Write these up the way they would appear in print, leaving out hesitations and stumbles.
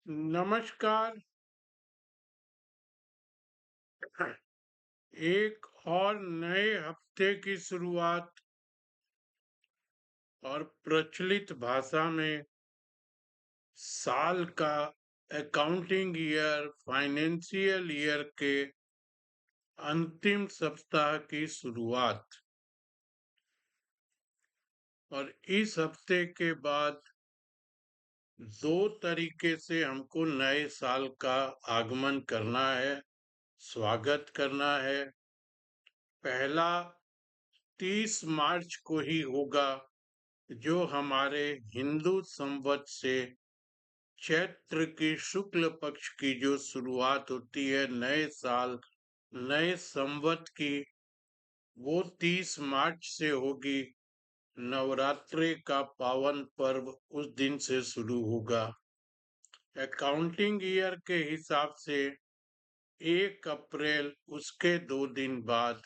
नमस्कार। एक और नए हफ्ते की शुरुआत और प्रचलित भाषा में साल का अकाउंटिंग ईयर फाइनेंशियल ईयर के अंतिम सप्ताह की शुरुआत। और इस हफ्ते के बाद दो तरीके से हमको नए साल का आगमन करना है, स्वागत करना है। पहला 30 मार्च को ही होगा, जो हमारे हिंदू संवत से चैत्र की शुक्ल पक्ष की जो शुरुआत होती है नए साल नए संवत की, वो 30 मार्च से होगी। नवरात्रि का पावन पर्व उस दिन से शुरू होगा। अकाउंटिंग ईयर के हिसाब से 1 अप्रैल उसके 2 दिन बाद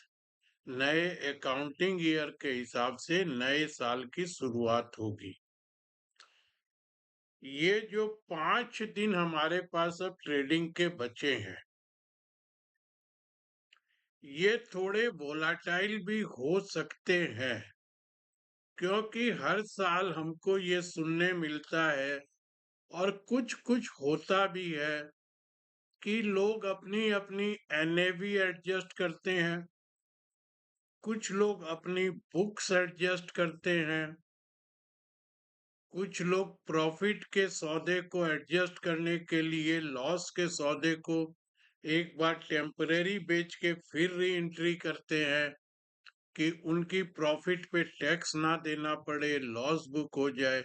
नए अकाउंटिंग ईयर के हिसाब से नए साल की शुरुआत होगी। ये जो 5 दिन हमारे पास अब ट्रेडिंग के बचे हैं, ये थोड़े वोलाटाइल भी हो सकते हैं, क्योंकि हर साल हमको ये सुनने मिलता है और कुछ कुछ होता भी है कि लोग अपनी अपनी एनएवी एडजस्ट करते हैं, कुछ लोग अपनी बुक्स एडजस्ट करते हैं, कुछ लोग प्रॉफिट के सौदे को एडजस्ट करने के लिए लॉस के सौदे को एक बार टेम्परेरी बेच के फिर री एंट्री करते हैं कि उनकी प्रॉफिट पे टैक्स ना देना पड़े, लॉस बुक हो जाए।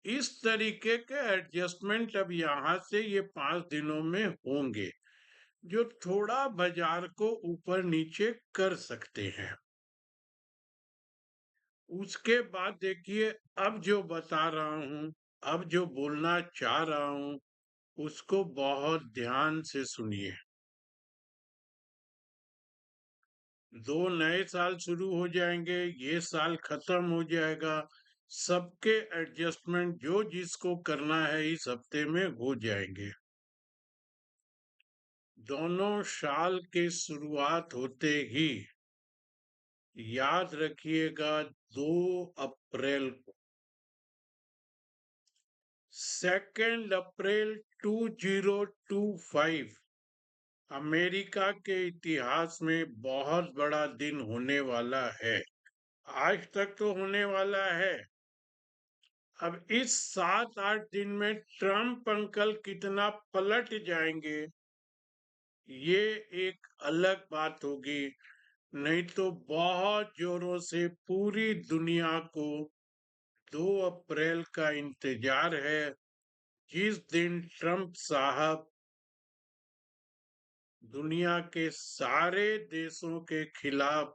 इस तरीके के एडजस्टमेंट अब यहाँ से ये 5 दिनों में होंगे, जो थोड़ा बाजार को ऊपर नीचे कर सकते हैं। उसके बाद देखिए, अब जो बता रहा हूं, अब जो बोलना चाह रहा हूं, उसको बहुत ध्यान से सुनिए। 2 नए साल शुरू हो जाएंगे, ये साल खत्म हो जाएगा, सबके एडजस्टमेंट जो जिसको करना है इस हफ्ते में हो जाएंगे। दोनों साल की शुरुआत होते ही याद रखिएगा, 2 अप्रैल को, 2 अप्रैल 2025 अमेरिका के इतिहास में बहुत बड़ा दिन होने वाला है। आज तक तो होने वाला है। अब इस 7-8 दिन में ट्रम्प अंकल कितना पलट जाएंगे, ये एक अलग बात होगी। नहीं तो बहुत जोरों से पूरी दुनिया को 2 अप्रैल का इंतजार है, जिस दिन ट्रम्प साहब दुनिया के सारे देशों के खिलाफ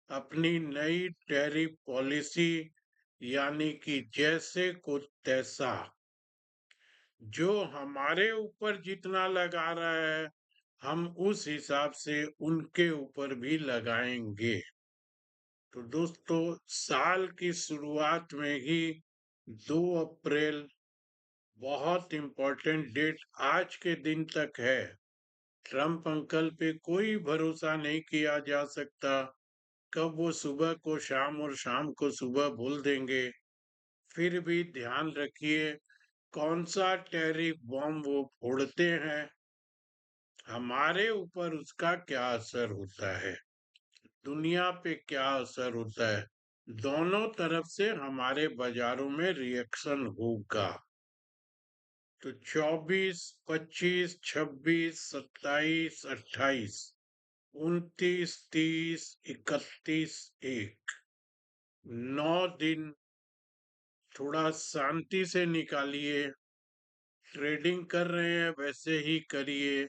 अपनी नई टैरिफ पॉलिसी, यानी कि जैसे को तैसा, जो हमारे ऊपर जितना लगा रहा है हम उस हिसाब से उनके ऊपर भी लगाएंगे। तो दोस्तों, साल की शुरुआत में ही 2 अप्रैल बहुत इम्पोर्टेंट डेट आज के दिन तक है। ट्रम्प अंकल पे कोई भरोसा नहीं किया जा सकता, कब वो सुबह को शाम और शाम को सुबह बोल देंगे। फिर भी ध्यान रखिए, कौन सा टैरिफ बॉम्ब वो फोड़ते हैं, हमारे ऊपर उसका क्या असर होता है, दुनिया पे क्या असर होता है, दोनों तरफ से हमारे बाजारों में रिएक्शन होगा। तो 24, 25, 26, 27, 28, 29, 30, 31, 9 दिन थोड़ा शांति से निकालिए। ट्रेडिंग कर रहे हैं वैसे ही करिए,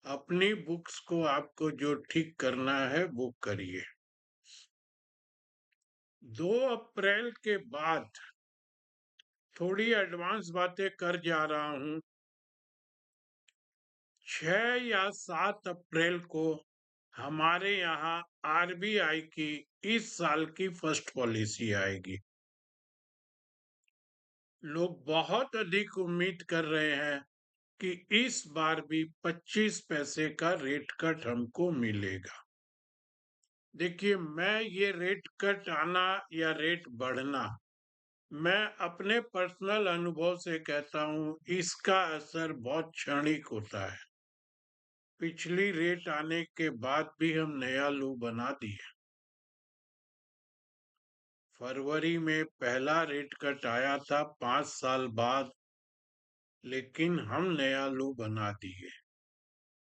अपनी बुक्स को आपको जो ठीक करना है वो करिए। 2 अप्रैल के बाद थोड़ी एडवांस बातें कर जा रहा हूं। 6 या 7 अप्रैल को हमारे यहाँ आरबीआई की इस साल की फर्स्ट पॉलिसी आएगी। लोग बहुत अधिक उम्मीद कर रहे हैं कि इस बार भी 25 पैसे का रेट कट हमको मिलेगा। देखिए, मैं ये रेट कट आना या रेट बढ़ना, मैं अपने पर्सनल अनुभव से कहता हूँ, इसका असर बहुत क्षणिक होता है। पिछली रेट आने के बाद भी हम नया लो बना दिए। फरवरी में पहला रेट कट आया था 5 साल बाद, लेकिन हम नया लो बना दिए।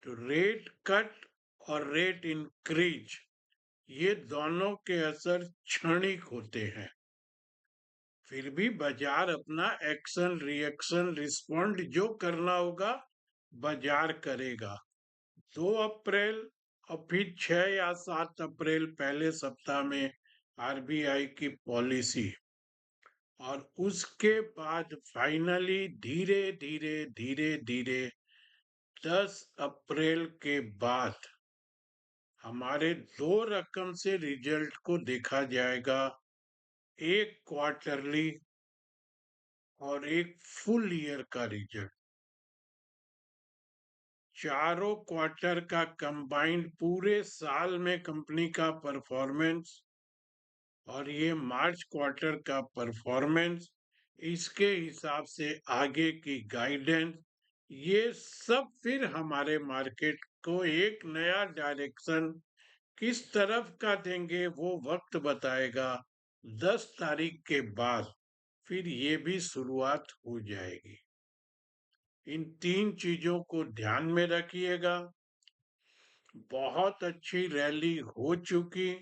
तो रेट कट और रेट इंक्रीज, ये दोनों के असर क्षणिक होते हैं। फिर भी बाजार अपना एक्शन रिएक्शन रिस्पॉन्ड जो करना होगा बाजार करेगा। 2 अप्रैल और फिर 6 या 7 अप्रैल पहले सप्ताह में आरबीआई की पॉलिसी, और उसके बाद फाइनली धीरे धीरे धीरे धीरे 10 अप्रैल के बाद हमारे 2 रकम से रिजल्ट को देखा जाएगा, एक क्वार्टरली और एक फुल ईयर का रिजल्ट। चारों क्वार्टर का कंबाइंड पूरे साल में कंपनी का परफॉर्मेंस और ये मार्च क्वार्टर का परफॉर्मेंस, इसके हिसाब से आगे की गाइडेंस, ये सब फिर हमारे मार्केट को एक नया डायरेक्शन किस तरफ का देंगे वो वक्त बताएगा। 10 तारीख के बाद फिर ये भी शुरुआत हो जाएगी। इन 3 चीजों को ध्यान में रखिएगा। बहुत अच्छी रैली हो चुकी,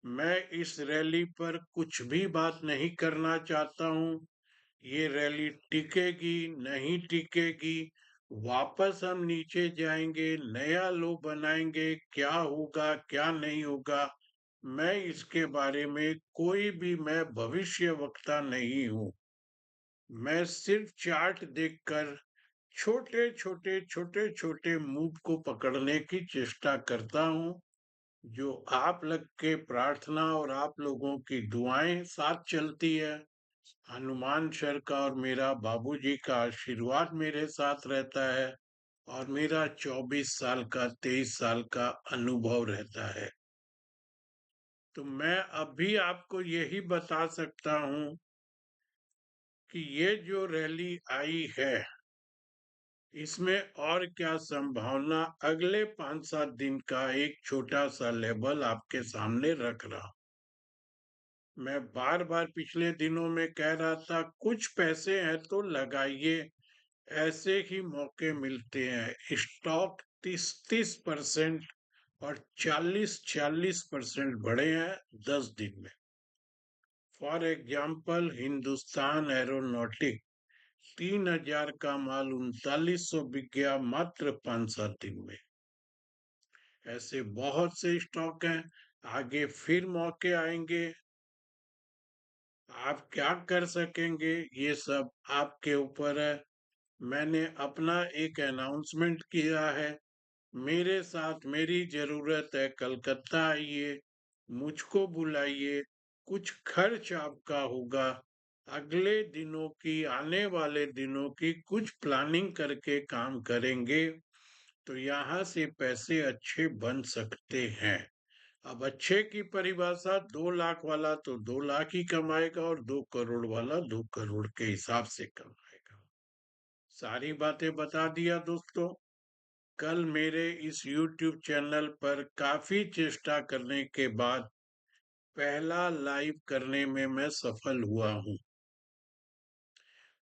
मैं इस रैली पर कुछ भी बात नहीं करना चाहता हूँ। ये रैली टिकेगी नहीं टिकेगी, वापस हम नीचे जाएंगे, नया लो बनाएंगे, क्या होगा क्या नहीं होगा, मैं इसके बारे में कोई भी मैं भविष्य वक्ता नहीं हूँ। मैं सिर्फ चार्ट देखकर छोटे छोटे छोटे छोटे मूव को पकड़ने की चेष्टा करता हूँ। जो आप लोग के प्रार्थना और आप लोगों की दुआएं साथ चलती है, हनुमान सर का और मेरा बाबूजी का आशीर्वाद मेरे साथ रहता है, और मेरा 24 साल का 23 साल का अनुभव रहता है। तो मैं अभी आपको यही बता सकता हूँ कि ये जो रैली आई है, इसमें और क्या संभावना, अगले 5-7 दिन का एक छोटा सा लेवल आपके सामने रख रहा। मैं बार बार पिछले दिनों में कह रहा था, कुछ पैसे हैं तो लगाइए, ऐसे ही मौके मिलते हैं। स्टॉक 30-30% और 40-40% बढ़े हैं 10 दिन में। फॉर एग्जाम्पल, हिंदुस्तान एरोनॉटिक 3000 का माल 3900 बिक गया मात्र 5-7 दिन में। ऐसे बहुत से स्टॉक हैं, आगे फिर मौके आएंगे। आप क्या कर सकेंगे ये सब आपके ऊपर है। मैंने अपना एक अनाउंसमेंट किया है, मेरे साथ मेरी जरूरत है, कलकत्ता आइए, मुझको बुलाइए, कुछ खर्च आपका होगा, अगले दिनों की आने वाले दिनों की कुछ प्लानिंग करके काम करेंगे, तो यहाँ से पैसे अच्छे बन सकते हैं। अब अच्छे की परिभाषा, 2 लाख वाला तो 2 लाख ही कमाएगा और 2 करोड़ वाला 2 करोड़ के हिसाब से कमाएगा। सारी बातें बता दिया दोस्तों। कल मेरे इस YouTube चैनल पर काफी चेष्टा करने के बाद पहला लाइव करने में मैं सफल हुआ हूँ।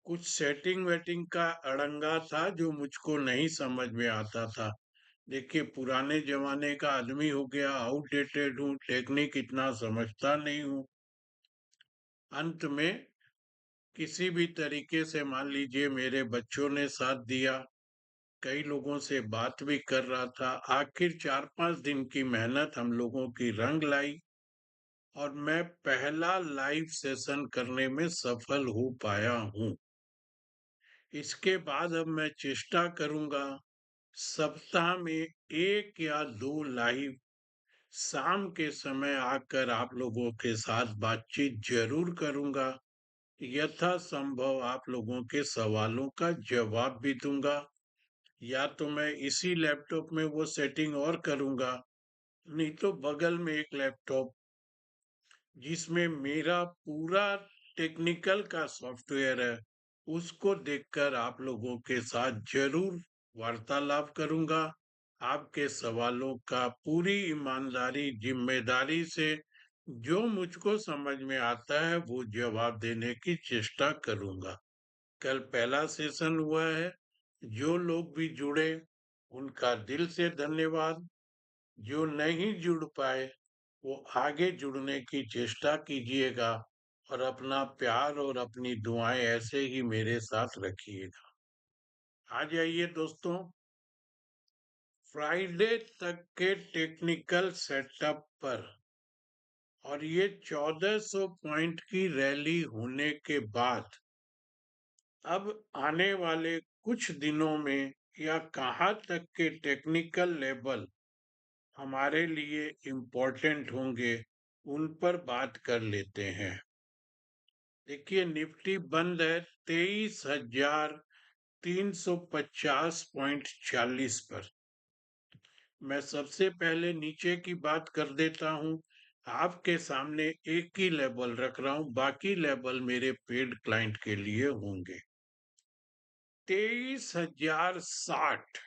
कुछ सेटिंग वेटिंग का अड़ंगा था जो मुझको नहीं समझ में आता था। देखिए, पुराने जमाने का आदमी हो गया, आउटडेटेड हूँ, टेक्निक इतना समझता नहीं हूँ। अंत में किसी भी तरीके से, मान लीजिए मेरे बच्चों ने साथ दिया, कई लोगों से बात भी कर रहा था, आखिर 4-5 दिन की मेहनत हम लोगों की रंग लाई और मैं पहला लाइव सेशन करने में सफल हो पाया हूँ। इसके बाद अब मैं चेष्टा करूंगा, सप्ताह में 1 या 2 लाइव शाम के समय आकर आप लोगों के साथ बातचीत जरूर करूंगा। यथासंभव आप लोगों के सवालों का जवाब भी दूंगा। या तो मैं इसी लैपटॉप में वो सेटिंग और करूंगा, नहीं तो बगल में एक लैपटॉप जिसमें मेरा पूरा टेक्निकल का सॉफ्टवेयर है, उसको देखकर आप लोगों के साथ जरूर वार्तालाप करूंगा। आपके सवालों का पूरी ईमानदारी जिम्मेदारी से जो मुझको समझ में आता है वो जवाब देने की चेष्टा करूंगा। कल पहला सेशन हुआ है, जो लोग भी जुड़े उनका दिल से धन्यवाद। जो नहीं जुड़ पाए वो आगे जुड़ने की चेष्टा कीजिएगा और अपना प्यार और अपनी दुआएं ऐसे ही मेरे साथ रखिएगा। आ जाइए दोस्तों, फ्राइडे तक के टेक्निकल सेटअप पर। और ये 1400 पॉइंट की रैली होने के बाद अब आने वाले कुछ दिनों में या कहाँ तक के टेक्निकल लेवल हमारे लिए इम्पोर्टेंट होंगे, उन पर बात कर लेते हैं। देखिए, निफ्टी बंद है 23,350.40 पर। मैं सबसे पहले नीचे की बात कर देता हूं। आपके सामने एक ही लेवल रख रहा हूं, बाकी लेवल मेरे पेड क्लाइंट के लिए होंगे। 23,060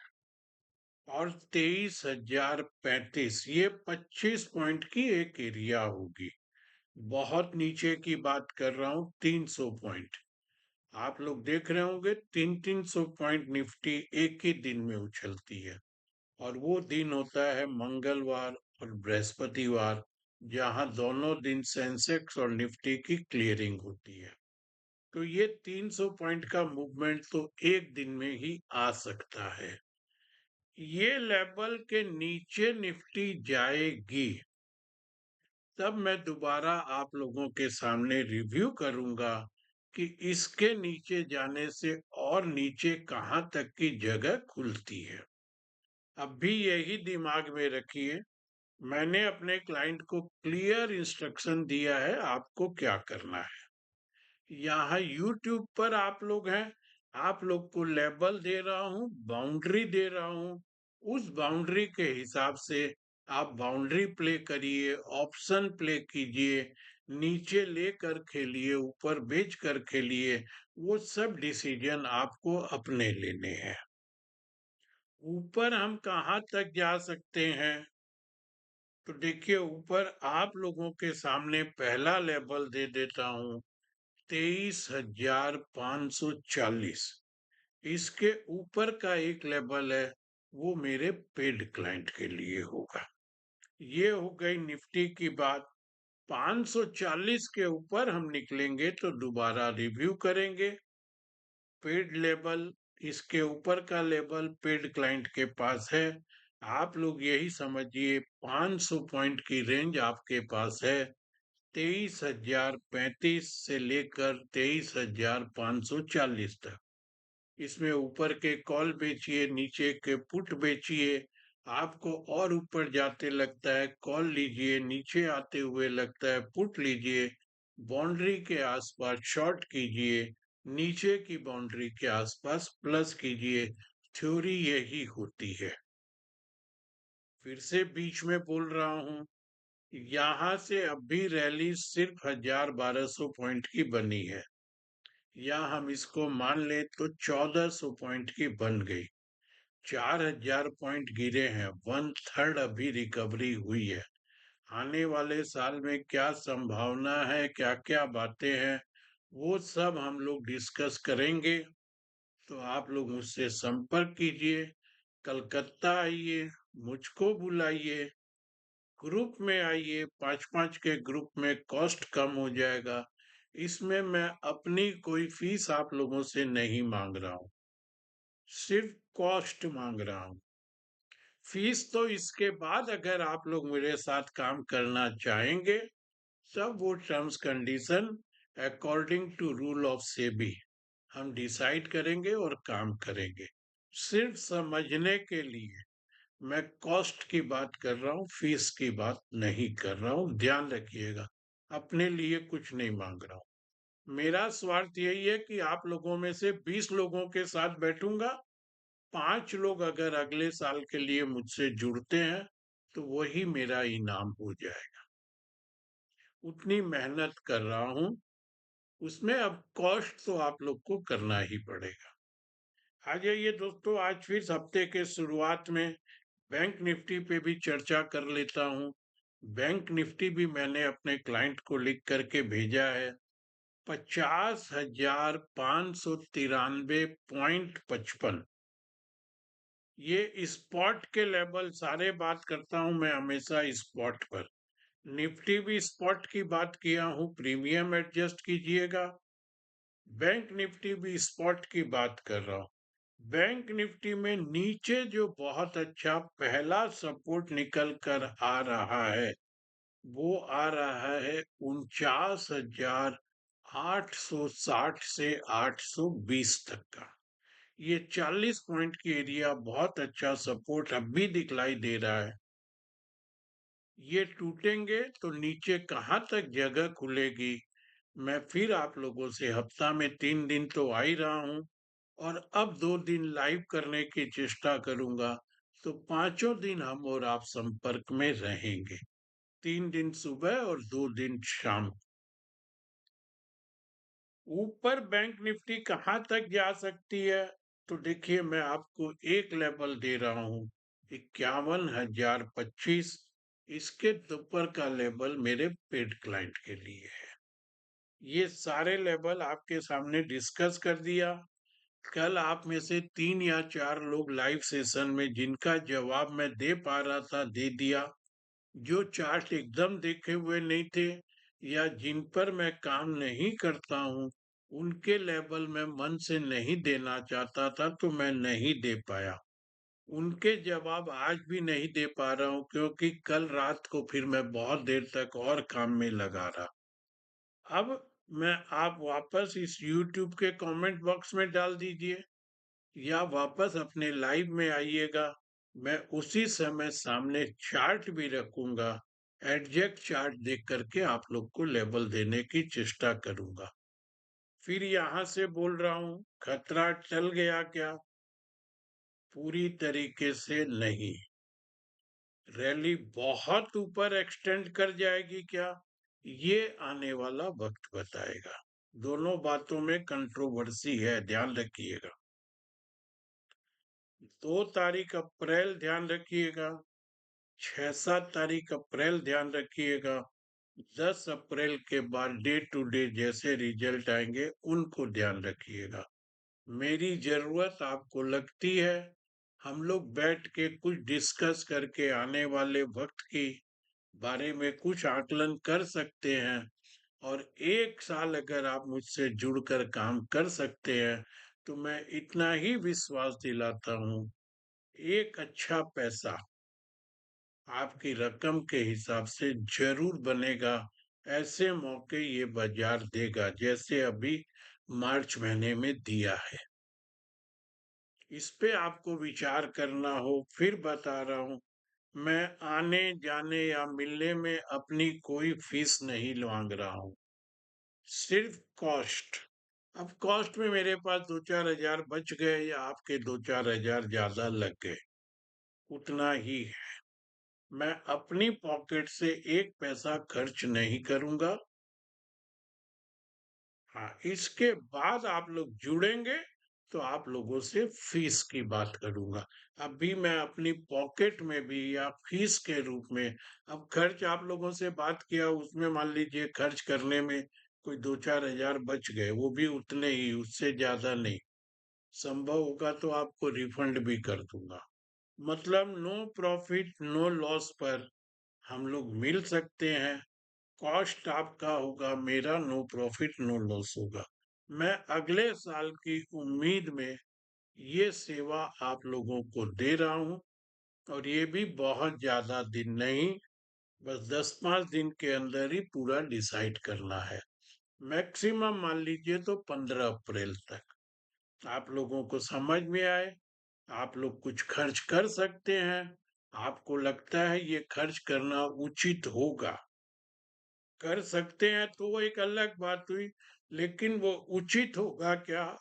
और 23,035, ये 25 पॉइंट की एक एरिया होगी। बहुत नीचे की बात कर रहा हूं, 300 पॉइंट। आप लोग देख रहे होंगे 300 पॉइंट निफ्टी एक ही दिन में उछलती है, और वो दिन होता है मंगलवार और बृहस्पतिवार, जहां दोनों दिन सेंसेक्स और निफ्टी की क्लियरिंग होती है। तो ये 300 पॉइंट का मूवमेंट तो एक दिन में ही आ सकता है। ये लेवल के नीचे निफ्टी जाएगी तब मैं दोबारा आप लोगों के सामने रिव्यू करूंगा कि इसके नीचे जाने से और नीचे कहां तक की जगह खुलती है। अब भी यही दिमाग में रखिए, मैंने अपने क्लाइंट को क्लियर इंस्ट्रक्शन दिया है आपको क्या करना है। यहाँ यूट्यूब पर आप लोग हैं, आप लोग को लेबल दे रहा हूँ, बाउंड्री दे रहा हूँ। उस बाउंड्री के हिसाब से आप बाउंड्री प्ले करिए, ऑप्शन प्ले कीजिए, नीचे लेकर खेलिए, ऊपर बेच कर खेलिए। वो सब डिसीजन आपको अपने लेने हैं। ऊपर हम कहाँ तक जा सकते हैं? तो देखिए, ऊपर आप लोगों के सामने पहला लेवल दे देता हूँ, 23,540। इसके ऊपर का एक लेवल है, वो मेरे पेड क्लाइंट के लिए होगा। ये हो गई निफ्टी की बात। 540 के ऊपर हम निकलेंगे तो दोबारा रिव्यू करेंगे। पेड लेवल, इसके ऊपर का लेवल पेड क्लाइंट के पास है। आप लोग यही समझिए 500 पॉइंट की रेंज आपके पास है, 23,035 से लेकर 23,540 तक। इसमें ऊपर के कॉल बेचिए, नीचे के पुट बेचिए। आपको और ऊपर जाते लगता है कॉल लीजिए, नीचे आते हुए लगता है पुट लीजिए। बाउंड्री के आसपास शॉर्ट कीजिए, नीचे की बाउंड्री के आसपास प्लस कीजिए। थ्योरी यही होती है। फिर से बीच में बोल रहा हूं, यहाँ से अब भी रैली सिर्फ 1,000-1,200 पॉइंट की बनी है, या हम इसको मान ले तो 1,400 पॉइंट की बन गई। 4,000 पॉइंट गिरे हैं, 1/3 अभी रिकवरी हुई है। आने वाले साल में क्या संभावना है, क्या क्या बातें हैं, वो सब हम लोग डिस्कस करेंगे। तो आप लोग मुझसे संपर्क कीजिए, कलकत्ता आइए, मुझको बुलाइए, ग्रुप में आइए। 5-5 के ग्रुप में कॉस्ट कम हो जाएगा। इसमें मैं अपनी कोई फीस आप लोगों से नहीं मांग रहा हूँ, सिर्फ कॉस्ट मांग रहा हूँ। फीस तो इसके बाद अगर आप लोग मेरे साथ काम करना चाहेंगे, सब वो terms condition according to rule of SEBI हम डिसाइड करेंगे और काम करेंगे। सिर्फ समझने के लिए मैं कॉस्ट की बात कर रहा हूँ, फीस की बात नहीं कर रहा हूँ, ध्यान रखिएगा। अपने लिए कुछ नहीं मांग रहा हूँ। मेरा स्वार्थ यही है कि आप लोगों में से 20 लोगों के साथ बैठूंगा 5 लोग अगर अगले साल के लिए मुझसे जुड़ते हैं तो वही मेरा इनाम हो जाएगा। उतनी मेहनत कर रहा हूँ, उसमें अब कॉस्ट तो आप लोग को करना ही पड़ेगा। आ जाइए दोस्तों, आज फिर हफ्ते के शुरुआत में बैंक निफ्टी पे भी चर्चा कर लेता हूँ। बैंक निफ्टी भी मैंने अपने क्लाइंट को लिख करके भेजा है, 50,593.55। ये स्पॉट के लेवल सारे बात करता हूँ मैं हमेशा स्पॉट पर। निफ्टी भी स्पॉट की बात किया हूँ, प्रीमियम एडजस्ट कीजिएगा। बैंक निफ्टी भी स्पॉट की बात कर रहा हूँ। बैंक निफ्टी में नीचे जो बहुत अच्छा पहला सपोर्ट निकल कर आ रहा है, वो आ रहा है 49,860 से 820 तक का। ये 40 पॉइंट की एरिया बहुत अच्छा सपोर्ट अब भी दिखलाई दे रहा है। ये टूटेंगे तो नीचे कहाँ तक जगह खुलेगी, मैं फिर आप लोगों से हफ्ता में 3 दिन तो आ ही रहा हूँ, और अब 2 दिन लाइव करने की चेष्टा करूंगा, तो 5 दिन हम और आप संपर्क में रहेंगे। 3 दिन सुबह और 2 दिन शाम। ऊपर बैंक निफ्टी कहाँ तक जा सकती है, तो देखिए मैं आपको एक लेवल दे रहा हूँ, 51,025। इसके ऊपर का लेवल मेरे पेड क्लाइंट के लिए है। ये सारे लेवल आपके सामने डिस्कस कर दिया। कल आप में से 3 या 4 लोग लाइव सेशन में जिनका जवाब मैं दे पा रहा था दे दिया। जो चार्ट एकदम देखे हुए नहीं थे या जिन पर मैं काम नहीं करता हूँ, उनके लेवल में मन से नहीं देना चाहता था तो मैं नहीं दे पाया। उनके जवाब आज भी नहीं दे पा रहा हूँ, क्योंकि कल रात को फिर मैं बहुत देर तक और काम में लगा रहा। अब मैं आप वापस इस YouTube के कमेंट बॉक्स में डाल दीजिए या वापस अपने लाइव में आइएगा। मैं उसी समय सामने चार्ट भी रखूंगा, एडजेक्ट चार्ट देख करके आप लोग को लेवल देने की चेष्टा करूंगा। फिर यहाँ से बोल रहा हूँ, खतरा टल गया क्या? पूरी तरीके से नहीं। रैली बहुत ऊपर एक्सटेंड कर जाएगी क्या? ये आने वाला वक्त बताएगा। दोनों बातों में कंट्रोवर्सी है, ध्यान रखिएगा। 2 तारीख अप्रैल ध्यान रखिएगा, 6-7 तारीख अप्रैल ध्यान रखिएगा, 10 अप्रैल के बाद डे टू डे जैसे रिजल्ट आएंगे उनको ध्यान रखिएगा। मेरी जरूरत आपको लगती है, हम लोग बैठ के कुछ डिस्कस करके आने वाले वक्त की बारे में कुछ आकलन कर सकते हैं। और 1 साल अगर आप मुझसे जुड़कर काम कर सकते हैं, तो मैं इतना ही विश्वास दिलाता हूँ, एक अच्छा पैसा आपकी रकम के हिसाब से जरूर बनेगा। ऐसे मौके ये बाजार देगा जैसे अभी मार्च महीने में दिया है। इस पे आपको विचार करना हो, फिर बता रहा हूँ, मैं आने जाने या मिलने में अपनी कोई फीस नहीं मांग रहा हूँ, सिर्फ कॉस्ट। अब कॉस्ट में मेरे पास 2-4 हजार बच गए या आपके 2-4 हजार ज्यादा लग गए, उतना ही है। मैं अपनी पॉकेट से एक पैसा खर्च नहीं करूंगा। हाँ, इसके बाद आप लोग जुड़ेंगे तो आप लोगों से फीस की बात करूंगा। अभी मैं अपनी पॉकेट में भी या फीस के रूप में, अब खर्च आप लोगों से बात किया उसमें मान लीजिए खर्च करने में कोई 2-4 हजार बच गए, वो भी उतने ही, उससे ज्यादा नहीं। संभव होगा तो आपको रिफंड भी कर दूंगा। मतलब नो प्रॉफिट नो लॉस पर हम लोग मिल सकते हैं। कॉस्ट आपका होगा, मेरा नो प्रॉफिट नो लॉस होगा। मैं अगले साल की उम्मीद में ये सेवा आप लोगों को दे रहा हूँ, और ये भी बहुत ज्यादा दिन नहीं, बस 10-5 दिन के अंदर ही पूरा डिसाइड करना है। मैक्सिमम मान लीजिए तो 15 अप्रैल तक आप लोगों को समझ में आए, आप लोग कुछ खर्च कर सकते हैं। आपको लगता है ये खर्च करना उचित होगा, कर सकते हैं तो वो एक अलग बात हुई, लेकिन वो उचित होगा क्या,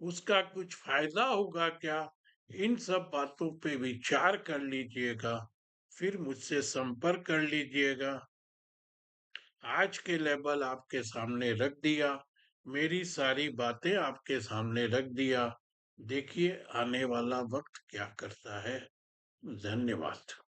उसका कुछ फायदा होगा क्या? इन सब बातों पे विचार कर लीजिएगा, फिर मुझसे संपर्क कर लीजिएगा। आज के लेवल आपके सामने रख दिया, मेरी सारी बातें आपके सामने रख दिया। देखिए आने वाला वक्त क्या करता है। धन्यवाद।